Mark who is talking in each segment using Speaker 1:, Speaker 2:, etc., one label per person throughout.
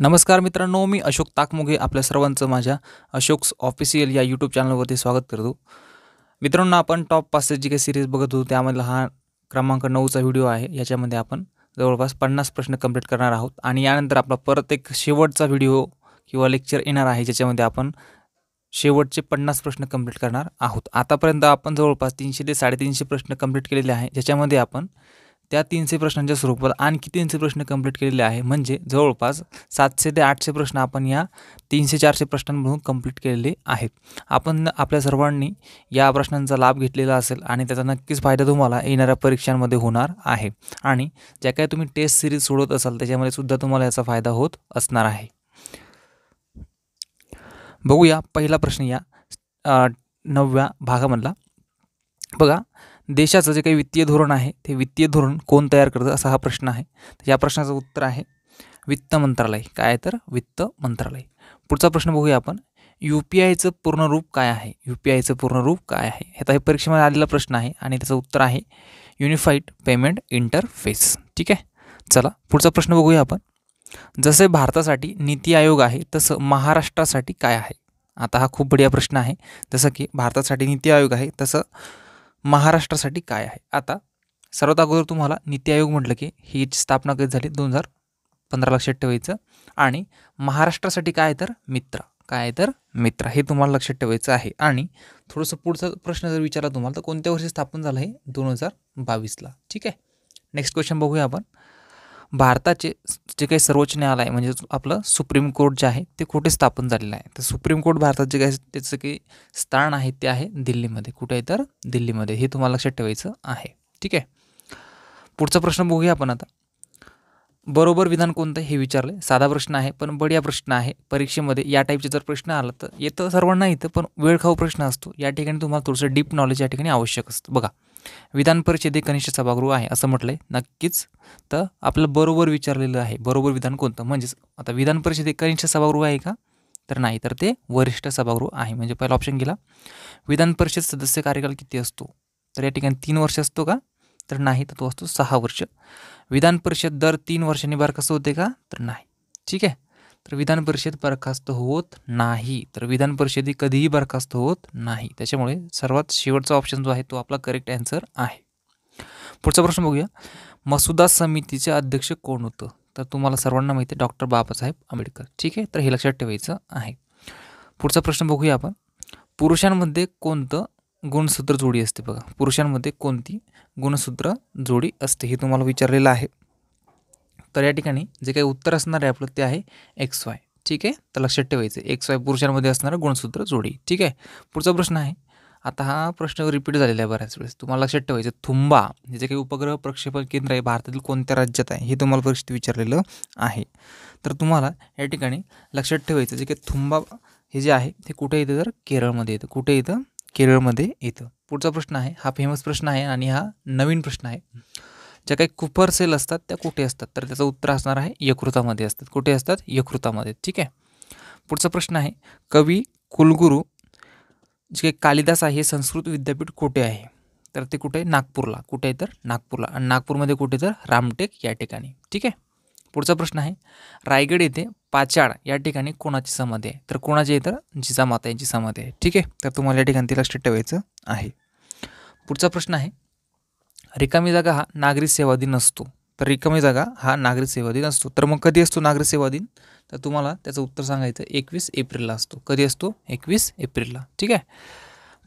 Speaker 1: नमस्कार मित्रांनो, मी अशोक ताकमुगे आपल्या सर्वांचं माझ्या अशोक्स ऑफिशियल या यूट्यूब चॅनलवरती स्वागत करतो. मित्रांनो, आपण टॉप 5 जी काही सिरीज बघत होतो त्यामधला हा क्रमांक 9चा व्हिडिओ आहे. याच्यामध्ये आपण जवळपास 50 प्रश्न कंप्लीट करणार आहोत आणि यानंतर आपला परत एक शेवटचा व्हिडिओ किंवा लेक्चर येणार आहे, ज्याच्यामध्ये आपण शेवटचे 50 प्रश्न कंप्लीट करणार आहोत. आतापर्यंत आपण जवळपास 300 ते 350 प्रश्न कंप्लीट केलेले आहे, ज्याच्यामध्ये आपण त्या 300 प्रश्नांच्या स्वरूपात आणखी 300 प्रश्न कंप्लीट केलेले आहे. म्हणजे जवळपास 700 ते 800 प्रश्न आपण या 300-400 प्रश्नांमधून कंप्लीट केलेले आहेत. आपण आपल्या सर्वांनी या प्रश्नांचा लाभ घेतलेला असेल आणि त्याचा नक्कीच फायदा तुम्हाला येणाऱ्या परीक्षांमध्ये होणार आहे. आणि ज्या काही तुम्ही टेस्ट सिरीज सोडवत असाल त्याच्यामध्ये सुद्धा तुम्हाला याचा फायदा होत असणार आहे. बघूया पहिला प्रश्न या 9व्या भागामधला. बघा, देशाचं जे काही वित्तीय धोरण आहे ते वित्तीय धोरण कोण तयार करतं असा हा प्रश्न आहे. तर या प्रश्नाचं उत्तर आहे वित्त मंत्रालय. काय तर वित्त मंत्रालय. पुढचा प्रश्न बघूया आपण. UPIचं पूर्ण रूप काय आहे? UPIचं पूर्ण रूप काय आहे? हे परीक्षेमध्ये आलेला प्रश्न आहे आणि त्याचं उत्तर आहे युनिफाईड पेमेंट इंटरफेस. ठीक आहे, चला पुढचा प्रश्न बघूया आपण. जसे भारतासाठी नीती आयोग आहे तसं महाराष्ट्रासाठी काय आहे? आता हा खूप बढिया प्रश्न आहे. जसं की भारतासाठी नीती आयोग आहे तसं महाराष्ट्रासाठी काय आहे? आता सर्वात अगोदर तुम्हाला नीती आयोग म्हटलं की ही स्थापना कधी झाली? 2015 लक्षात ठेवायचं. आणि महाराष्ट्रासाठी काय तर मित्र. काय तर मित्र हे तुम्हाला लक्षात ठेवायचं आहे. आणि थोडंसं पुढचा प्रश्न जर विचारला तुम्हाला तर कोणत्या वर्षी स्थापन झालं? हे 2022ला. ठीक आहे, नेक्स्ट क्वेश्चन बघूया आपण. भारताचे जे काही सर्वोच्च न्यायालय म्हणजे आपलं सुप्रीम कोर्ट जे आहे ते कुठे स्थापन झालेलं आहे? तर सुप्रीम कोर्ट भारतात जे काही त्याचं काही स्थान आहे ते आहे दिल्लीमध्ये. कुठे आहे तर दिल्लीमध्ये. हे तुम्हाला लक्षात ठेवायचं आहे. ठीक आहे, पुढचा प्रश्न बघूया आपण आता. बरोबर विधान कोणतं हे विचारलं. साधा प्रश्न आहे पण बढिया प्रश्न आहे. परीक्षेमध्ये या टाईपचे जर प्रश्न आला तर येतं सर्वांना येतं, पण वेळखाऊ प्रश्न असतो. या ठिकाणी तुम्हाला थोडंसं डीप नॉलेज या ठिकाणी आवश्यक असतं. बघा, विधान परिषद हे कनिष्ठ सभागृह आहे असं म्हटलंय. नक्कीच तर आपलं बरोबर विचारलेलं आहे. बरोबर विधान कोणतं? म्हणजेच आता विधान परिषद हे कनिष्ठ सभागृह आहे का? तर नाही, तर ते वरिष्ठ सभागृह आहे. म्हणजे पहिला ऑप्शन गेला. विधान परिषद सदस्य कार्यकाल किती असतो? तर या ठिकाणी 3 वर्ष असतो का? तर नाही, तर तो असतो 6 वर्ष. विधान परिषद दर 3 वर्षांनी बरखास्त होते का? तर नाही. ठीक आहे, तर विधान परिषद बरखास्त होत नाही. तर विधान परिषद ही कधीही बरखास्त होत नाही. त्याच्यामुळे सर्वात शेवटचा ऑप्शन जो आहे तो आपला करेक्ट आन्सर आहे. पुढचा प्रश्न बघूया. मसुदा समितीचे अध्यक्ष कोण होतं? तर तुम्हाला सर्वांना माहिती आहे डॉक्टर बाबासाहेब आंबेडकर. ठीक आहे, तर हे लक्षात ठेवायचं आहे. पुढचा प्रश्न बघूया आपण. पुरुषांमध्ये कोणतं गुणसूत्र जोडी असते? बघा, पुरुषांमध्ये कोणती गुणसूत्र जोडी असते हे तुम्हाला विचारलेलं आहे. तर या ठिकाणी जे काही उत्तर असणार आहे आपलं ते आहे XY. ठीक आहे, तर लक्षात ठेवायचं XY पुरुषांमध्ये असणारं गुणसूत्र जोडी. ठीक आहे, पुढचा प्रश्न आहे. आता हा प्रश्न रिपीट झालेला आहे बऱ्याच वेळेस. तुम्हाला लक्षात ठेवायचं थुंबा हे जे काही उपग्रह प्रक्षेपण केंद्र आहे भारतातील कोणत्या राज्यात आहे हे तुम्हाला परीक्षेत विचारलेलं आहे. तर तुम्हाला या ठिकाणी लक्षात ठेवायचं जे काही थुंबा हे जे आहे ते कुठे येतं? तर केरळमध्ये येतं. कुठे येतं? केरळमध्ये येतं. पुढचा प्रश्न आहे, हा फेमस प्रश्न आहे आणि हा नवीन प्रश्न आहे. ज्या काही कुपर सेल असतात त्या कुठे असतात? तर त्याचं उत्तर असणार आहे यकृतामध्ये असतात. कुठे असतात? यकृतामध्ये. ठीक आहे, पुढचा प्रश्न आहे. कवी कुलगुरू जे काही कालिदास आहे हे संस्कृत विद्यापीठ कुठे आहे? तर ते कुठे आहे? नागपूरला. कुठे आहे? तर नागपूरला. आणि नागपूरमध्ये कुठे? तर रामटेक या ठिकाणी. ठीक आहे, पुढचा प्रश्न आहे. रायगड येथे पाचाड या ठिकाणी कोणाची समाधी आहे? तर कोणाची आहे? तर जिजामाता यांची समाधी आहे. ठीक आहे, तर तुम्हाला या ठिकाणी ते लक्षात ठेवायचं आहे. पुढचा प्रश्न आहे. रिकामी जागा हा नागरी सेवा दिन असतो. तर रिकामी जागा हा नागरी सेवा दिन असतो. तर मग कधी असतो नागरी सेवा दिन? तर तुम्हाला त्याचं उत्तर सांगायचं 21 एप्रिलला असतो. कधी असतो? 21 एप्रिलला. ठीक आहे,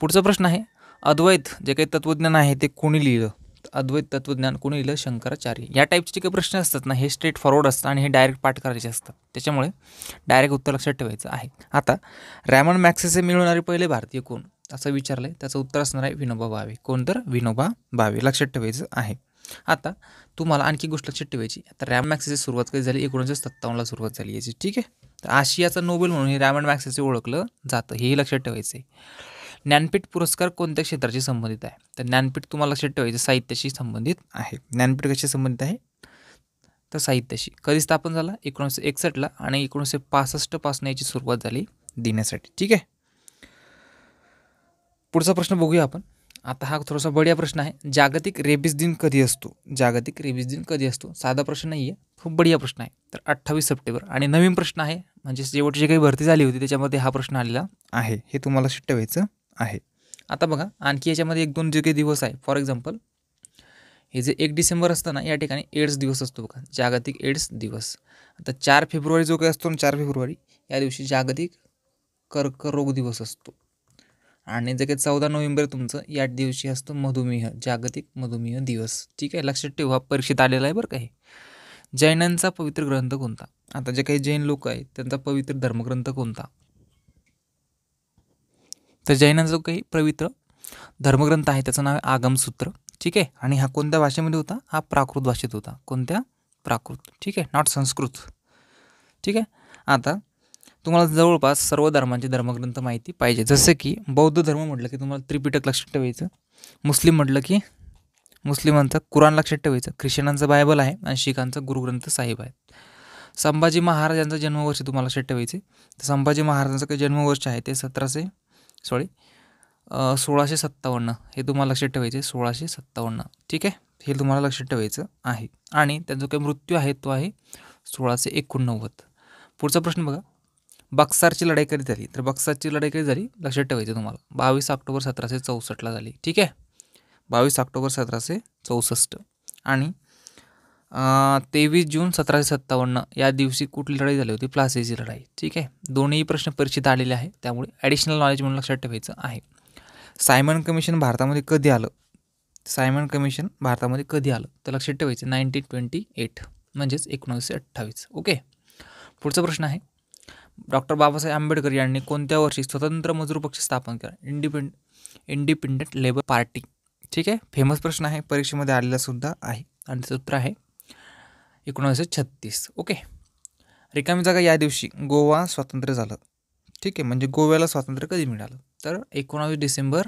Speaker 1: पुढचा प्रश्न आहे. अद्वैत जे काही तत्त्वज्ञान आहे ते कोणी लिहिलं? अद्वैत तत्त्वज्ञान कोणी लिहिलं? शंकराचार्य. या टाईपचे जे काही प्रश्न असतात ना हे स्ट्रेट फॉरवर्ड असतात आणि हे डायरेक्ट पाठ करायचे असतात. त्याच्यामुळे डायरेक्ट उत्तर लक्षात ठेवायचं आहे. आता रॅमन मॅग्सेसे मिळवणारे पहिले भारतीय कोण असं विचारलं आहे? त्याचं उत्तर असणार आहे विनोबा भावे. कोण? तर विनोबा भावे. लक्षात ठेवायचं आहे. आता तुम्हाला आणखी गोष्ट लक्षात ठेवायची. आता रॅमन मॅग्सेसे सुरुवात कधी झाली? 1957ला सुरुवात झाली याची. ठीक आहे, तर आशियाचा नोबेल म्हणून हे रॅमन मॅग्सेसे ओळखलं जातं. हेही लक्षात ठेवायचं आहे. ज्ञानपीठ पुरस्कार कोणत्या क्षेत्राशी संबंधित आहे? तर ज्ञानपीठ तुम्हाला लक्षात ठेवायचं साहित्याशी संबंधित आहे. ज्ञानपीठ कशी संबंधित आहे? तर साहित्याशी. कधी स्थापन झाला? 1961ला आणि 1965 पासून याची सुरुवात झाली देण्यासाठी. ठीक आहे, पुढचा प्रश्न बघूया आपण. आता हा थोडासा बढिया प्रश्न आहे. जागतिक रेबीज दिन कधी असतो? जागतिक रेबीज दिन कधी असतो? साधा प्रश्न नाही आहे, खूप बढिया प्रश्न आहे. तर 28 सप्टेंबर. आणि नवीन प्रश्न आहे, म्हणजे शेवटची जी काही भरती झाली होती त्याच्यामध्ये हा प्रश्न आलेला आहे. हे तुम्हाला लक्षात ठेवायचं आहे. आता बघा आणखी याच्यामध्ये 1-2 जे काही दिवस आहे. फॉर एक्झाम्पल हे जे 1 डिसेंबर असतं ना, या ठिकाणी एड्स दिवस असतो बघा, जागतिक एड्स दिवस. आता 4 फेब्रुवारी जो काही असतो ना, 4 फेब्रुवारी या दिवशी जागतिक कर्करोग दिवस असतो. आणि जे काही 14 नोव्हेंबर तुमचं या दिवशी असतो मधुमेह, जागतिक मधुमेह दिवस. ठीक आहे, लक्षात ठेवा, परीक्षेत आलेला आहे बरं का हे. जैनांचा पवित्र ग्रंथ कोणता? आता जे काही जैन लोक आहेत त्यांचा पवित्र धर्मग्रंथ कोणता? तर जैनांचा जो काही पवित्र धर्मग्रंथ आहे त्याचं नाव आहे आगमसूत्र. ठीक आहे, आणि हा कोणत्या भाषेमध्ये होता? हा प्राकृत भाषेत होता. कोणत्या? प्राकृत. ठीक आहे, नॉट संस्कृत. ठीक आहे. आता तुम्हाला जवळपास सर्व धर्मांचे धर्मग्रंथ माहिती पाहिजे. जसं की बौद्ध धर्म म्हटलं की तुम्हाला त्रिपिटक लक्षात ठेवायचं. मुस्लिम म्हटलं की मुस्लिमांचा कुराण लक्षात ठेवायचं. ख्रिश्चनांचं बायबल आहे आणि शीखांचा गुरुग्रंथ साहिब आहे. संभाजी महाराजांचं जन्मवर्ष तुम्हाला लक्षात ठेवायचे. तर संभाजी महाराजांचं काही जन्मवर्ष आहे ते 1657. हे तुम्हाला लक्षात ठेवायचे, 1657. ठीक आहे, हे तुम्हाला लक्षात ठेवायचं आहे. आणि त्यांचा काही मृत्यू आहे तो आहे 1689. पुढचा प्रश्न बघा, बक्सारची लढाई कधी झाली? तर बक्सारची लढाई कधी झाली लक्षात ठेवायचं तुम्हाला, 22 ऑक्टोबर 1764 झाली. ठीक आहे, 22 ऑक्टोबर 1764. आणि 23 जून 1757 या दिवशी कुठली लढाई झाली होती? प्लासीची लढाई. ठीक आहे, दोन्ही प्रश्न परीक्षेत आलेले आहे, त्यामुळे ॲडिशनल नॉलेज म्हणून लक्षात ठेवायचं आहे. सायमन कमिशन भारतामध्ये कधी आलं? सायमन कमिशन भारतामध्ये कधी आलं तर लक्षात ठेवायचं 1928, म्हणजेच 1928. ओके. पुढचा प्रश्न आहे, डॉक्टर बाबासाहेब आंबेडकर यांनी कोणत्या वर्षी स्वतंत्र मजूर पक्ष स्थापन केला? Independent labour party. ठीक आहे, फेमस प्रश्न आहे, परीक्षेमध्ये आलेला सुद्धा आहे. आणि त्याचं उत्तर आहे 1936. ओके. रिकामी जागा या दिवशी गोवा स्वातंत्र्य झालं. ठीक आहे, म्हणजे गोव्याला स्वातंत्र्य कधी मिळालं? तर 19 डिसेंबर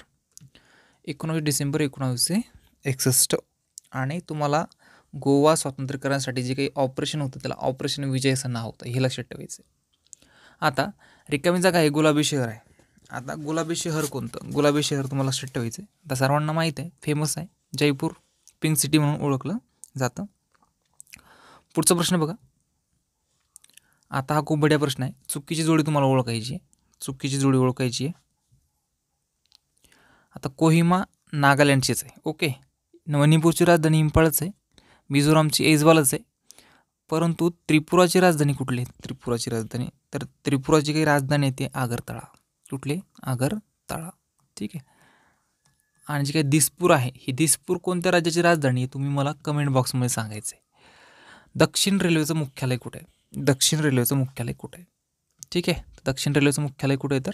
Speaker 1: 1961. आणि तुम्हाला गोवा स्वातंत्र्य करण्यासाठी जे काही ऑपरेशन होतं त्याला ऑपरेशन विजय असं नाव होतं, हे लक्षात ठेवायचं. आता रिकामी जागा आहे गुलाबी शहर आहे. आता गुलाबी शहर कोणतं? गुलाबी शहर तुम्हाला लक्षात ठेवायचं आहे. आता सर्वांना माहीत आहे, फेमस आहे, जयपूर पिंक सिटी म्हणून ओळखलं जातं. पुढचा प्रश्न बघा, आता हा खूप बढिया प्रश्न आहे. चुकीची जोडी तुम्हाला ओळखायची आहे. चुकीची जोडी ओळखायची आहे. आता कोहिमा नागालँडचीच आहे. ओके. मणिपूरची राजधानी इम्फाळच आहे. मिझोरामची ऐजवालच आहे. परंतु त्रिपुराची राजधानी कुठली आहे? त्रिपुराची राजधानी, तर त्रिपुराची काही राजधानी आहे ती आगरतळा. कुठली? आगरतळा. ठीक आहे. आणि जी काही दिसपूर आहे, ही दिसपूर कोणत्या राज्याची राजधानी आहे तुम्ही मला कमेंट बॉक्समध्ये सांगायचं आहे. दक्षिण रेल्वेचं मुख्यालय कुठे आहे? दक्षिण रेल्वेचं मुख्यालय कुठे आहे? ठीक आहे, दक्षिण रेल्वेचं मुख्यालय कुठे आहे? तर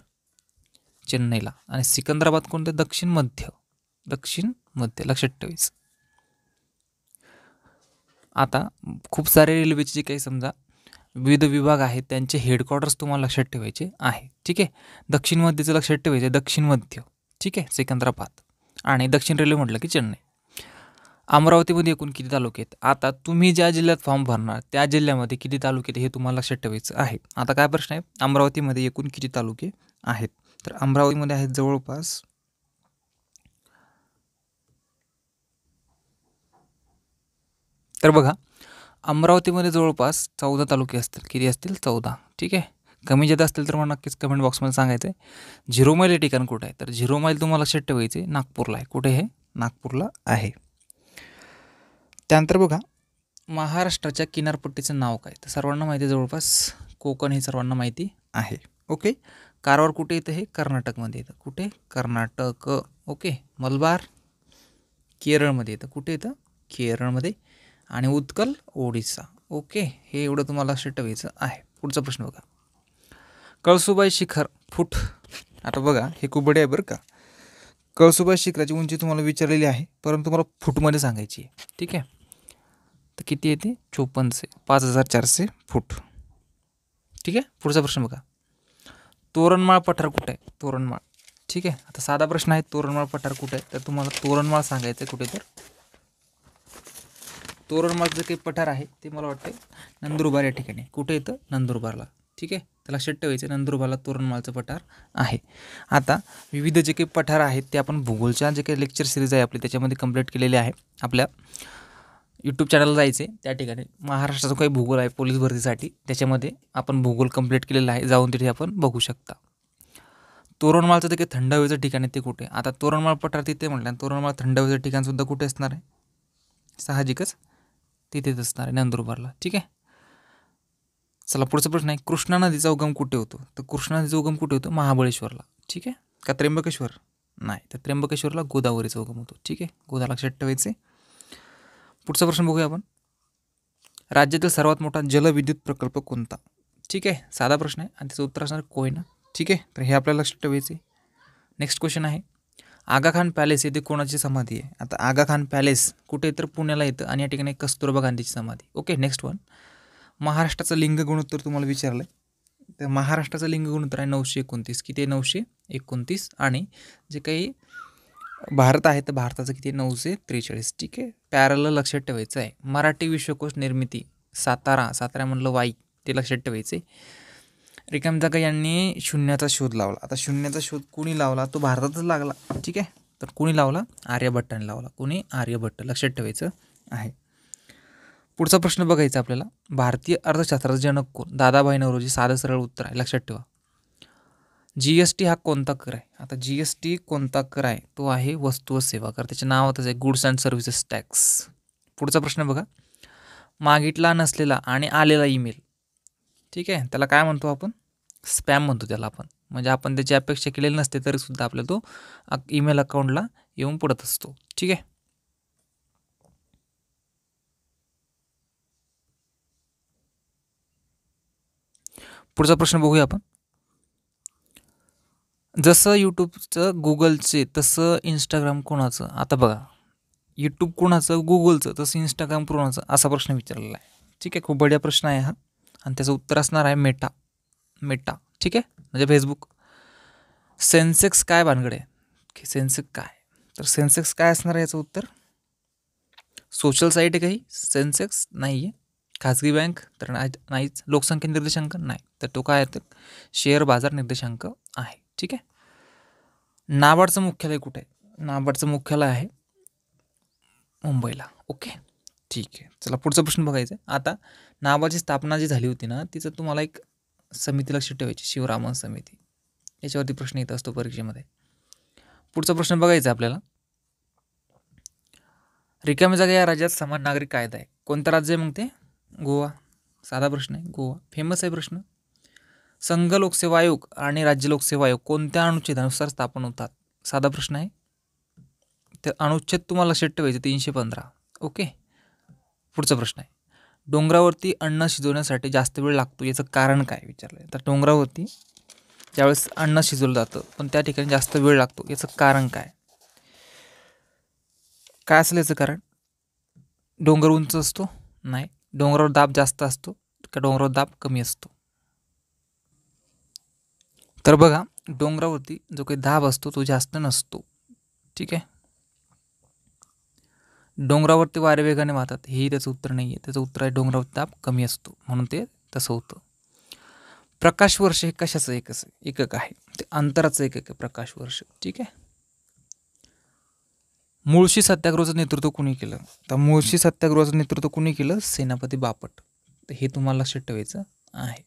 Speaker 1: चेन्नईला. आणि सिकंदराबाद कोणतं? दक्षिण मध्य लक्षात ठेवायचं. आता खूप सारे रेल्वेचे जे काही समजा विविध विभाग आहेत त्यांचे हेडक्वार्टर्स तुम्हाला लक्षात ठेवायचे आहे. ठीक आहे, दक्षिण मध्यचं लक्षात ठेवायचे, दक्षिण मध्य. ठीक आहे, सिकंदराबाद. आणि दक्षिण रेल्वे म्हटलं की चेन्नई. अमरावतीमध्ये एकूण किती तालुके आहेत? आता तुम्ही ज्या जिल्ह्यात फॉर्म भरणार त्या जिल्ह्यामध्ये किती तालुके आहेत हे तुम्हाला लक्षात ठेवायचं आहे. आता काय प्रश्न आहे, अमरावतीमध्ये एकूण किती तालुके आहेत? तर अमरावतीमध्ये आहेत जवळपास तर बघा अमरावतीमध्ये जवळपास 14 तालुके असतील. किती असतील? 14. ठीक आहे, कमी जास्त असतील तर मला नक्कीच कमेंट बॉक्समध्ये सांगायचं आहे. 0 माईल हे ठिकाण कुठं आहे? तर 0 माईल तुम्हाला लक्षात ठेवायचे नागपूरला आहे. कुठे आहे? नागपूरला आहे. त्यानंतर बघा महाराष्ट्राच्या किनारपट्टीचं नाव काय? तर सर्वांना माहिती आहे जवळपास कोकण हे सर्वांना माहिती आहे. ओके. कारवार कुठे येतं? हे कर्नाटकमध्ये येतं. कुठे? कर्नाटक. ओके. मलबार केरळमध्ये येतं. कुठे येतं? केरळमध्ये. आणि उत्कल ओडिसा. ओके, हे एवढं तुम्हाला लक्षात ठेवायचं आहे. पुढचा प्रश्न बघा, कळसुबाई शिखर फूट. आता बघा हे खूप बडे आहे बरं का. कळसुबाई शिखराची उंची तुम्हाला विचारलेली आहे, परंतु तुम्हाला फूटमध्ये सांगायची आहे. ठीक आहे, तर किती येते? 5400 फूट. ठीक आहे. पुढचा प्रश्न बघा, तोरणमाळ पठार कुठे आहे? तोरणमाळ. ठीक आहे, आता साधा प्रश्न आहे, तोरणमाळ पठार कुठे आहे? तर तुम्हाला तोरणमाळ सांगायचं आहे कुठे? तर तोरणमाळचं काही पठार आहे ते मला वाटतं नंदुरबार या ठिकाणी. कुठे येतं? नंदुरबारला. ठीक आहे, तर लक्षात ठेवायचं नंदुरबारला तोरणमाळचं पठार आहे. आता विविध जे काही पठार आहेत ते आपण भूगोलच्या जे काही लेक्चर सिरीज आहे आपली त्याच्यामध्ये कंप्लीट केलेले आहे. आपल्या यूट्यूब चॅनलला जायचे, त्या ठिकाणी महाराष्ट्राचा काही भूगोल आहे पोलीस भरतीसाठी, त्याच्यामध्ये आपण भूगोल कंप्लीट केलेला आहे, जाऊन तिथे आपण बघू शकता. तोरणमाळचं ते काही थंड हवेचं ठिकाण आहे ते कुठे? आता तोरणमाळ पठार तिथे म्हटलं, तोरणमाळ थंड हवेचं ठिकाणसुद्धा कुठे असणार आहे? साहजिकच तिथेच असणार आहे, नंदुरबारला. ठीक आहे. चला पुढचा प्रश्न आहे, कृष्णा नदीचा उगम कुठे होतो? तर कृष्णा नदीचा उगम कुठे होतो? महाबळेश्वरला. ठीक आहे. का त्र्यंबकेश्वर? नाही, तर त्र्यंबकेश्वरला गोदावरीचा उगम होतो. ठीक आहे, गोदा लक्षात ठेवायचे. पुढचा प्रश्न बघूया आपण, राज्यातील सर्वात मोठा जलविद्युत प्रकल्प कोणता? ठीक आहे, साधा प्रश्न आहे आणि त्याचं उत्तर असणार कोयना. ठीक आहे, तर हे आपल्याला लक्षात ठेवायचे. नेक्स्ट क्वेश्चन आहे, आगा खान पॅलेस येथे कोणाची समाधी आहे? आता आगा खान पॅलेस कुठे तर पुण्याला येतं आणि या ठिकाणी कस्तुरबा गांधीची समाधी. ओके. नेक्स्ट वन, महाराष्ट्राचं लिंग गुणोत्तर तुम्हाला विचारलं आहे, तर महाराष्ट्राचं लिंग गुणोत्तर आहे 929. किती आहे? 929. आणि जे काही भारत आहे तर भारताचं किती? 943. ठीक आहे. पॅरल लक्षात ठेवायचं आहे. मराठी विश्वकोश निर्मिती सातारा म्हणलं वाई, ते लक्षात ठेवायचे. रिकाम जागा यांनी शून्याचा शोध लावला. आता शून्याचा शोध कुणी लावला? तो भारतातच लागला. ठीक आहे, तर कुणी लावला? आर्यभट्टाने लावला. कुणी? आर्यभट्ट. लक्षात ठेवायचं आहे. पुढचा प्रश्न बघायचा आपल्याला, भारतीय अर्थशास्त्राचा जनक कोण? दादाभाई नौरोजी. साधं सरळ उत्तर आहे, लक्षात ठेवा. GST हा कोणता कर आहे? आता GST कोणता कर आहे? तो आहे वस्तू व सेवा कर. त्याच्या नावातच आहे गुड्स अँड सर्व्हिसेस टॅक्स. पुढचा प्रश्न बघा, मागितला नसलेला आणि आलेला ईमेल, ठीक आहे, त्याला काय म्हणतो आपण? स्पॅम म्हणतो त्याला आपण. म्हणजे आपण त्याची अपेक्षा केलेली नसते तरीसुद्धा आपल्याला तो ईमेल अकाउंटला येऊन पडत असतो. ठीक आहे. पुढचा प्रश्न बघूया आपण, जसं यूट्यूबचं गुगलचे तसं इंस्टाग्राम कोणाचं? आता बघा, यूट्यूब कोणाचं? गुगलचं. तसं इंस्टाग्राम कोणाचं? असा प्रश्न विचारलेला आहे. ठीक आहे, खूप बढिया प्रश्न आहे हा आणि त्याचं उत्तर असणार आहे मेटा. ठीक आहे, म्हणजे फेसबुक. सेन्सेक्स काय भानगड आहे? सेन्सेक्स काय? तर सेन्सेक्स काय असणार आहे याचं उत्तर? सोशल साईट आहे काही? सेन्सेक्स नाही आहे. खाजगी बँक तर नाहीच. लोकसंख्या निर्देशांक नाही, तर तो काय आहे? तर शेअर बाजार निर्देशांक आहे. ठीक आहे. नाबार्डचं मुख्यालय कुठे आहे? नाबार्डचं मुख्यालय आहे मुंबईला. ओके, ठीक आहे. चला पुढचा प्रश्न बघायचा आहे. आता नाबार्डची स्थापना जी झाली होती ना, तिचं तुम्हाला एक समिती लक्षात ठेवायची, शिवरामन समिती. याच्यावरती प्रश्न येत असतो परीक्षेमध्ये. पुढचा प्रश्न बघायचा आपल्याला, रिकाम्या जागा या राज्यात समान नागरिक कायदा आहे. कोणतं राज्य आहे मग ते? गोवा. साधा प्रश्न आहे, गोवा. फेमस आहे प्रश्न. संघ लोकसेवा आयोग आणि राज्य लोकसेवा आयोग कोणत्या अनुच्छेदानुसार स्थापन होतात? साधा प्रश्न आहे. ते अनुच्छेद तुम्हाला लक्षात ठेवायचे 315. ओके. पुढचा प्रश्न आहे, डोंगरावरती अन्न शिजवण्यासाठी जास्त वेळ लागतो, याचं कारण काय विचारलं आहे? तर डोंगरावरती ज्यावेळेस अन्न शिजवलं जातं पण त्या ठिकाणी जास्त वेळ लागतो, याचं कारण काय? काय असेल याचं कारण? डोंगर उंच असतो? नाही. डोंगरावर दाब जास्त असतो का डोंगरावर दाब कमी असतो? तर बघा, डोंगरावरती जो काही दाब असतो तो जास्त नसतो. ठीक आहे. डोंगरावरती वारे वेगाने वाहतात, हेही त्याचं उत्तर नाही आहे. त्याचं उत्तर आहे डोंगरावरती दाब कमी असतो, म्हणून ते तसं होतं. प्रकाश वर्ष हे कशाचं एकक आहे? ते अंतराचं एकक आहे प्रकाश वर्ष. ठीक आहे. मुळशी सत्याग्रहाचं नेतृत्व कुणी केलं? तर मुळशी सत्याग्रहाचं नेतृत्व कुणी केलं? सेनापती बापट. तर हे तुम्हाला लक्षात ठेवायचं आहे.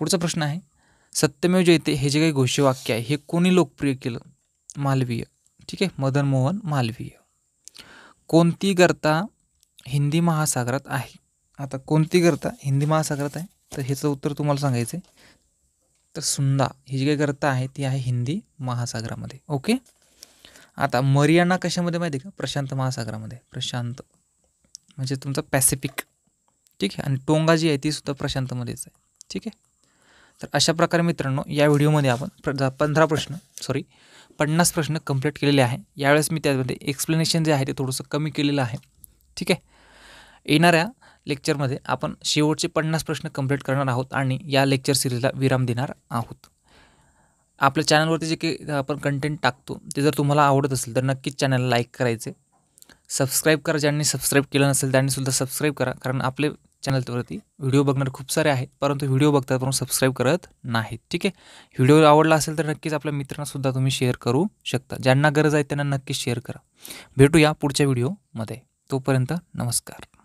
Speaker 1: पुढचा प्रश्न आहे, सत्यमेव जयते हे जे काही घोषवाक्य आहे हे कोणी लोकप्रिय केलं? मालवीय. ठीक आहे, मदन मोहन मालवीय. कोणती गर्ता हिंदी महासागरात आहे? आता कोणती गर्ता हिंदी महासागरात आहे? तर ह्याचं उत्तर तुम्हाला सांगायचं आहे. तर सुंदा ही जी काही गर्ता आहे ती आहे हिंदी महासागरामध्ये. ओके. आता मरियाना कशामध्ये माहिती आहे का? प्रशांत महासागरामध्ये. प्रशांत म्हणजे तुमचं पॅसिफिक. ठीक आहे. आणि टोंगा जी आहे ती सुद्धा प्रशांतमध्येच आहे. ठीक आहे. तर अशा प्रकारे मित्रांनो या व्हिडिओमध्ये आपण 50 प्रश्न कंप्लीट केलेले आहे. यावेळेस मी त्यामध्ये एक्सप्लेनेशन जे आहे ते थोडंसं कमी केलेलं आहे. ठीक आहे. येणाऱ्या लेक्चरमध्ये आपण शेवटचे 50 प्रश्न कंप्लीट करणार आहोत आणि या लेक्चर सिरीजला विराम देणार आहोत. आपल्या चॅनलवरती जे काही आपण कंटेंट टाकतो ते जर तुम्हाला आवडत असेल तर नक्कीच चॅनलला लाईक करायचे, सबस्क्राईब करा. ज्यांनी सबस्क्राईब केलं नसेल त्यांनीसुद्धा सबस्क्राईब करा, कारण आपले चॅनलवरती व्हिडिओ बघणारे खूप सारे आहेत, परंतु व्हिडिओ बघतात पण सबस्क्राईब करत नाहीत. ठीक आहे. व्हिडिओ आवडला असेल तर नक्कीच आपल्या मित्रांनासुद्धा तुम्ही शेअर करू शकता. ज्यांना गरज आहे त्यांना नक्कीच शेअर करा. भेटूया पुढच्या व्हिडिओमध्ये. तोपर्यंत नमस्कार.